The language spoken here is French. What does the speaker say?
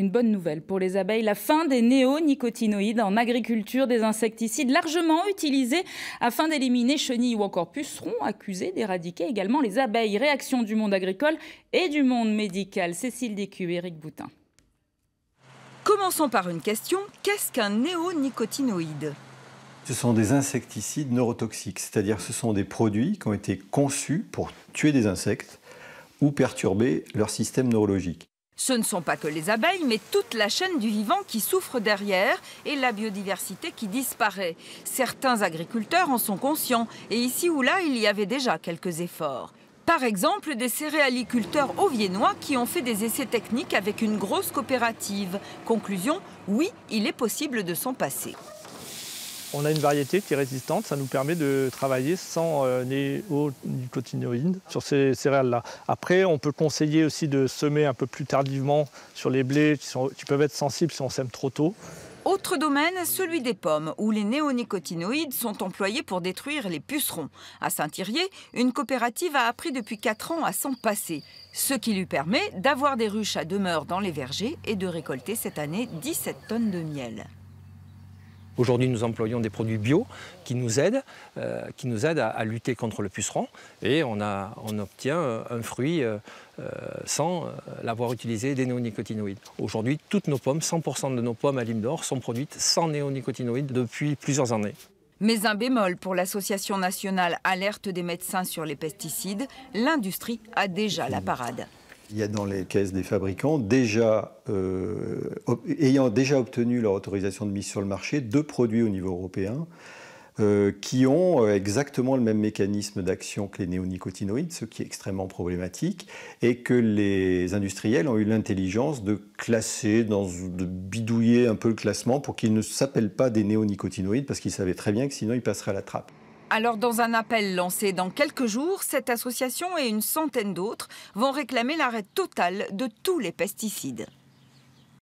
Une bonne nouvelle pour les abeilles, la fin des néonicotinoïdes en agriculture, des insecticides largement utilisés afin d'éliminer chenilles ou encore pucerons accusés d'éradiquer également les abeilles. Réaction du monde agricole et du monde médical. Cécile Décu, Éric Boutin. Commençons par une question, qu'est-ce qu'un néonicotinoïde ? Ce sont des insecticides neurotoxiques, c'est-à-dire ce sont des produits qui ont été conçus pour tuer des insectes ou perturber leur système neurologique. Ce ne sont pas que les abeilles, mais toute la chaîne du vivant qui souffre derrière et la biodiversité qui disparaît. Certains agriculteurs en sont conscients et ici ou là, il y avait déjà quelques efforts. Par exemple, des céréaliculteurs auviennois qui ont fait des essais techniques avec une grosse coopérative. Conclusion, oui, il est possible de s'en passer. On a une variété qui est résistante, ça nous permet de travailler sans néonicotinoïdes sur ces céréales-là. Après, on peut conseiller aussi de semer un peu plus tardivement sur les blés qui peuvent être sensibles si on sème trop tôt. Autre domaine, celui des pommes, où les néonicotinoïdes sont employés pour détruire les pucerons. À Saint-Thirier, une coopérative a appris depuis 4 ans à s'en passer, ce qui lui permet d'avoir des ruches à demeure dans les vergers et de récolter cette année 17 tonnes de miel. Aujourd'hui, nous employons des produits bio qui nous aident à lutter contre le puceron et on obtient un fruit sans l'avoir utilisé des néonicotinoïdes. Aujourd'hui, toutes nos pommes, 100% de nos pommes à Lime d'Or sont produites sans néonicotinoïdes depuis plusieurs années. Mais un bémol pour l'Association nationale Alerte des médecins sur les pesticides, l'industrie a déjà la parade. Il y a dans les caisses des fabricants, ayant déjà obtenu leur autorisation de mise sur le marché, 2 produits au niveau européen qui ont exactement le même mécanisme d'action que les néonicotinoïdes, ce qui est extrêmement problématique, et que les industriels ont eu l'intelligence de classer, de bidouiller un peu le classement pour qu'ils ne s'appellent pas des néonicotinoïdes, parce qu'ils savaient très bien que sinon ils passeraient à la trappe. Alors, dans un appel lancé dans quelques jours, cette association et une centaine d'autres vont réclamer l'arrêt total de tous les pesticides.